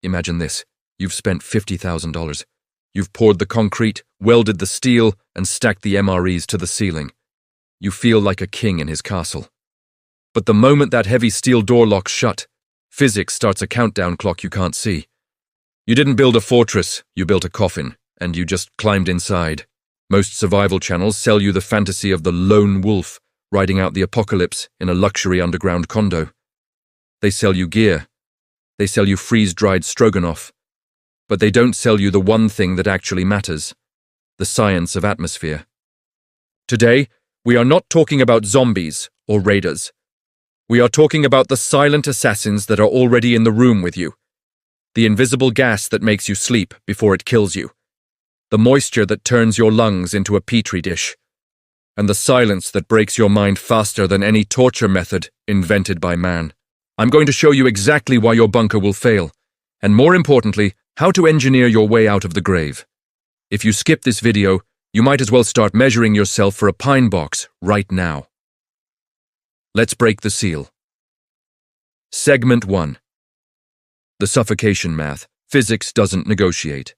Imagine this. You've spent $50,000. You've poured the concrete, welded the steel, and stacked the MREs to the ceiling. You feel like a king in his castle. But the moment that heavy steel door locks shut, physics starts a countdown clock you can't see. You didn't build a fortress, you built a coffin, and you just climbed inside. Most survival channels sell you the fantasy of the lone wolf riding out the apocalypse in a luxury underground condo. They sell you gear. They sell you freeze-dried stroganoff. But they don't sell you the one thing that actually matters: the science of atmosphere. Today, we are not talking about zombies or raiders. We are talking about the silent assassins that are already in the room with you. The invisible gas that makes you sleep before it kills you. The moisture that turns your lungs into a petri dish. And the silence that breaks your mind faster than any torture method invented by man. I'm going to show you exactly why your bunker will fail, and more importantly, how to engineer your way out of the grave. If you skip this video, you might as well start measuring yourself for a pine box right now. Let's break the seal. Segment 1. The Suffocation Math. Physics doesn't negotiate.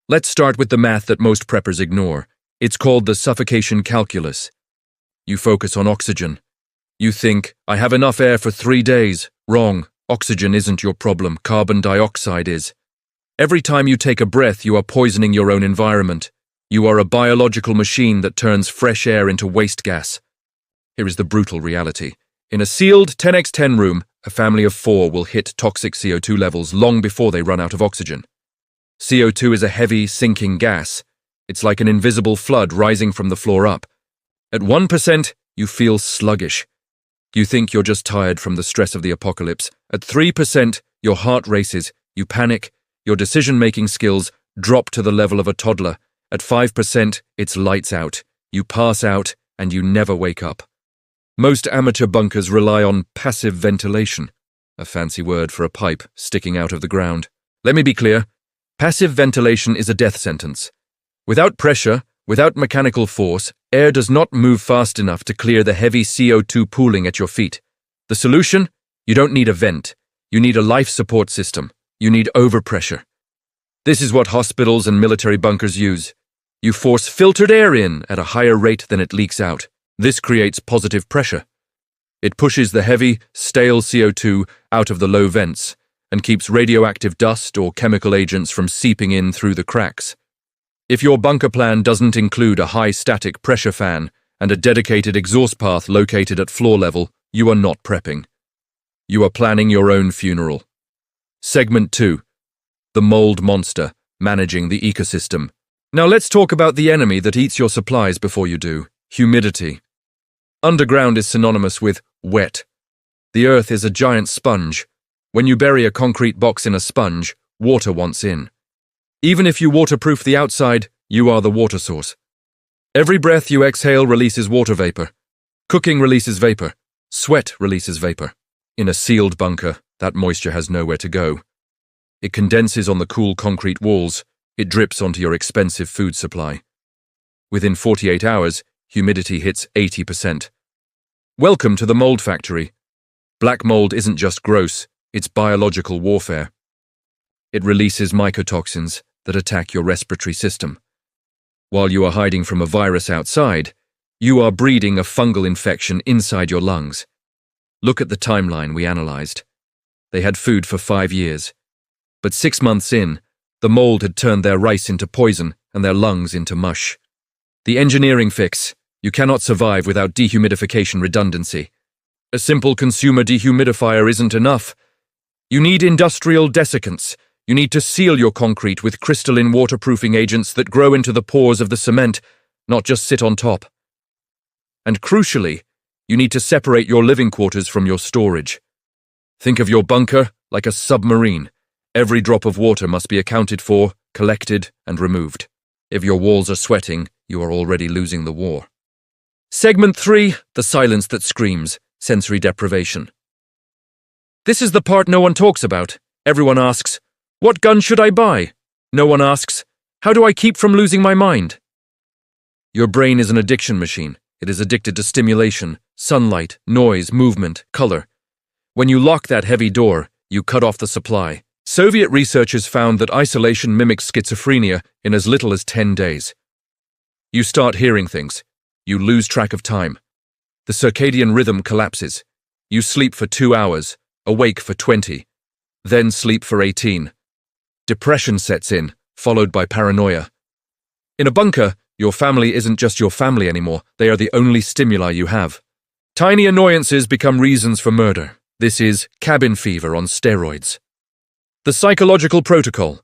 Let's start with the math that most preppers ignore. It's called the suffocation calculus. You focus on oxygen. You think, I have enough air for 3 days. Wrong. Oxygen isn't your problem. Carbon dioxide is. Every time you take a breath, you are poisoning your own environment. You are a biological machine that turns fresh air into waste gas. Here is the brutal reality. In a sealed 10x10 room, a family of 4 will hit toxic CO2 levels long before they run out of oxygen. CO2 is a heavy, sinking gas. It's like an invisible flood rising from the floor up. At 1%, you feel sluggish. You think you're just tired from the stress of the apocalypse. At 3%, your heart races, you panic, your decision-making skills drop to the level of a toddler. At 5%, it's lights out. You pass out, and you never wake up. Most amateur bunkers rely on passive ventilation, a fancy word for a pipe sticking out of the ground. Let me be clear. Passive ventilation is a death sentence. Without pressure, without mechanical force, air does not move fast enough to clear the heavy CO2 pooling at your feet. The solution? You don't need a vent. You need a life support system. You need overpressure. This is what hospitals and military bunkers use. You force filtered air in at a higher rate than it leaks out. This creates positive pressure. It pushes the heavy, stale CO2 out of the low vents and keeps radioactive dust or chemical agents from seeping in through the cracks. If your bunker plan doesn't include a high static pressure fan and a dedicated exhaust path located at floor level, you are not prepping. You are planning your own funeral. Segment 2. The mold monster, managing the ecosystem. Now let's talk about the enemy that eats your supplies before you do: humidity. Underground is synonymous with wet. The earth is a giant sponge. When you bury a concrete box in a sponge, water wants in. Even if you waterproof the outside, you are the water source. Every breath you exhale releases water vapor. Cooking releases vapor. Sweat releases vapor. In a sealed bunker, that moisture has nowhere to go. It condenses on the cool concrete walls. It drips onto your expensive food supply. Within 48 hours, humidity hits 80%. Welcome to the mold factory. Black mold isn't just gross, it's biological warfare. It releases mycotoxins that attack your respiratory system. While you are hiding from a virus outside, you are breeding a fungal infection inside your lungs. Look at the timeline we analyzed. They had food for 5 years. But 6 months in, the mold had turned their rice into poison and their lungs into mush. The engineering fix: you cannot survive without dehumidification redundancy. A simple consumer dehumidifier isn't enough. You need industrial desiccants. You need to seal your concrete with crystalline waterproofing agents that grow into the pores of the cement, not just sit on top. And crucially, you need to separate your living quarters from your storage. Think of your bunker like a submarine. Every drop of water must be accounted for, collected, and removed. If your walls are sweating, you are already losing the war. Segment 3, the silence that screams, sensory deprivation. This is the part no one talks about. Everyone asks, what gun should I buy? No one asks, how do I keep from losing my mind? Your brain is an addiction machine. It is addicted to stimulation, sunlight, noise, movement, color. When you lock that heavy door, you cut off the supply. Soviet researchers found that isolation mimics schizophrenia in as little as 10 days. You start hearing things. You lose track of time. The circadian rhythm collapses. You sleep for 2 hours, awake for 20, then sleep for 18. Depression sets in, followed by paranoia. In a bunker, your family isn't just your family anymore. They are the only stimuli you have. Tiny annoyances become reasons for murder. This is cabin fever on steroids. The psychological protocol.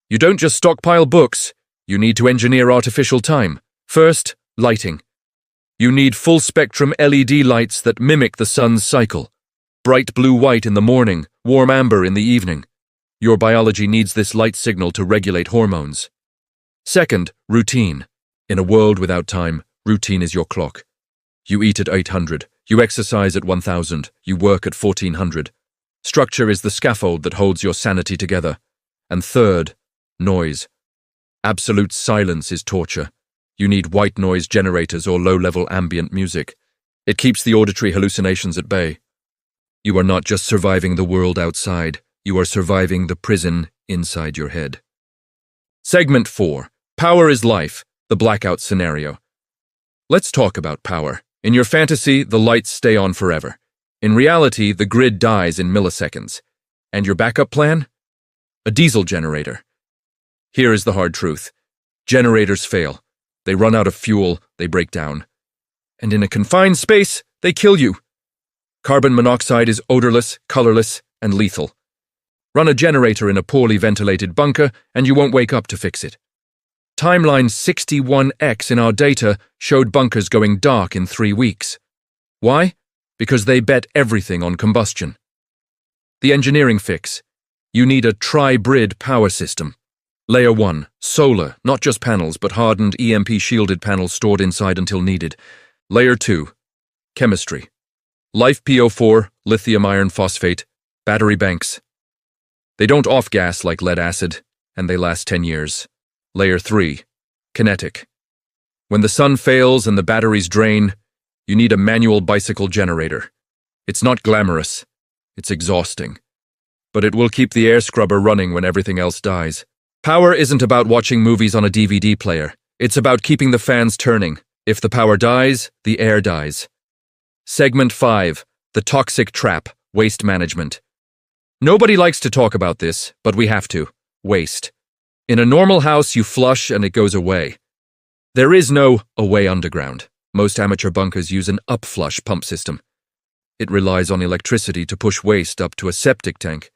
You don't just stockpile books. You need to engineer artificial time. First, lighting. You need full-spectrum LED lights that mimic the sun's cycle. Bright blue-white in the morning, warm amber in the evening. Your biology needs this light signal to regulate hormones. Second, routine. In a world without time, routine is your clock. You eat at 800, you exercise at 1000, you work at 1400. Structure is the scaffold that holds your sanity together. And third, noise. Absolute silence is torture. You need white noise generators or low-level ambient music. It keeps the auditory hallucinations at bay. You are not just surviving the world outside, you are surviving the prison inside your head. Segment 4. Power is life, the blackout scenario. Let's talk about power. In your fantasy, the lights stay on forever. In reality, the grid dies in milliseconds. And your backup plan? A diesel generator. Here is the hard truth. Generators fail. They run out of fuel, they break down. And in a confined space, they kill you. Carbon monoxide is odorless, colorless, and lethal. Run a generator in a poorly ventilated bunker, and you won't wake up to fix it. Timeline 61X in our data showed bunkers going dark in 3 weeks. Why? Because they bet everything on combustion. The engineering fix. You need a Tri-Brid power system. Layer 1, solar, not just panels, but hardened EMP-shielded panels stored inside until needed. Layer 2, chemistry. LiFePO4, lithium iron phosphate, battery banks. They don't off-gas like lead acid, and they last 10 years. Layer 3, kinetic. When the sun fails and the batteries drain, you need a manual bicycle generator. It's not glamorous, it's exhausting. But it will keep the air scrubber running when everything else dies. Power isn't about watching movies on a DVD player. It's about keeping the fans turning. If the power dies, the air dies. Segment 5. The toxic trap, waste management. Nobody likes to talk about this, but we have to. Waste. In a normal house, you flush and it goes away. There is no away underground. Most amateur bunkers use an upflush pump system. It relies on electricity to push waste up to a septic tank.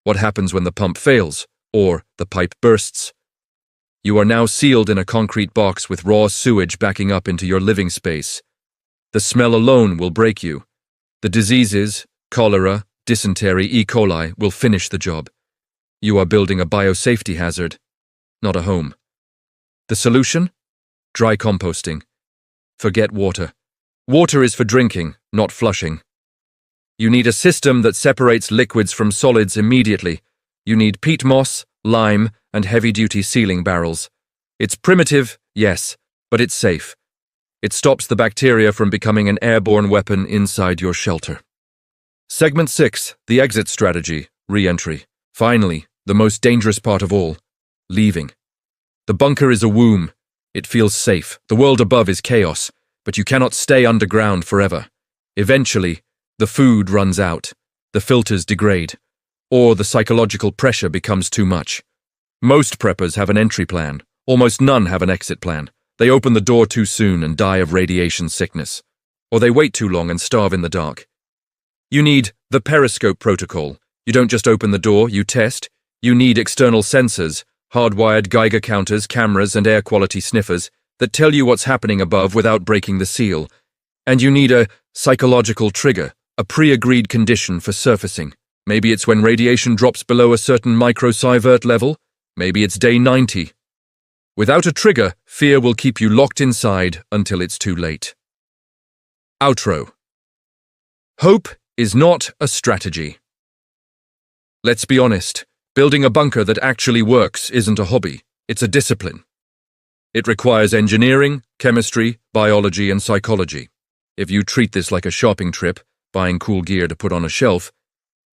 What happens when the pump fails, or the pipe bursts? You are now sealed in a concrete box with raw sewage backing up into your living space. The smell alone will break you. The diseases, cholera, dysentery, E. coli, will finish the job. You are building a biosafety hazard, not a home. The solution? Dry composting. Forget water. Water is for drinking, not flushing. You need a system that separates liquids from solids immediately. You need peat moss, lime, and heavy-duty sealing barrels. It's primitive, yes, but it's safe. It stops the bacteria from becoming an airborne weapon inside your shelter. Segment 6, the exit strategy, re-entry. Finally, the most dangerous part of all, leaving. The bunker is a womb. It feels safe. The world above is chaos, but you cannot stay underground forever. Eventually, the food runs out, the filters degrade, or the psychological pressure becomes too much. Most preppers have an entry plan. Almost none have an exit plan. They open the door too soon and die of radiation sickness. Or they wait too long and starve in the dark. You need the periscope protocol. You don't just open the door, you test. You need external sensors, hardwired Geiger counters, cameras, and air quality sniffers that tell you what's happening above without breaking the seal. And you need a psychological trigger, a pre-agreed condition for surfacing. Maybe it's when radiation drops below a certain microsievert level. Maybe it's day 90. Without a trigger, fear will keep you locked inside until it's too late. Outro. Hope is not a strategy. Let's be honest, building a bunker that actually works isn't a hobby, it's a discipline. It requires engineering, chemistry, biology, and psychology. If you treat this like a shopping trip, buying cool gear to put on a shelf,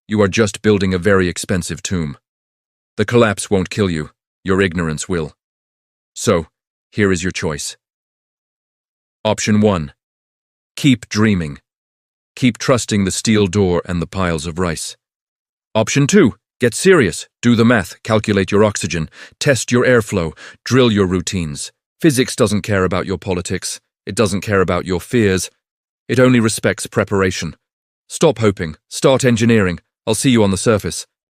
you are just building a very expensive tomb. The collapse won't kill you. Your ignorance will. So, here is your choice. Option 1. Keep dreaming. Keep trusting the steel door and the piles of rice. Option 2. Get serious. Do the math. Calculate your oxygen. Test your airflow. Drill your routines. Physics doesn't care about your politics. It doesn't care about your fears. It only respects preparation. Stop hoping. Start engineering. I'll see you on the surface.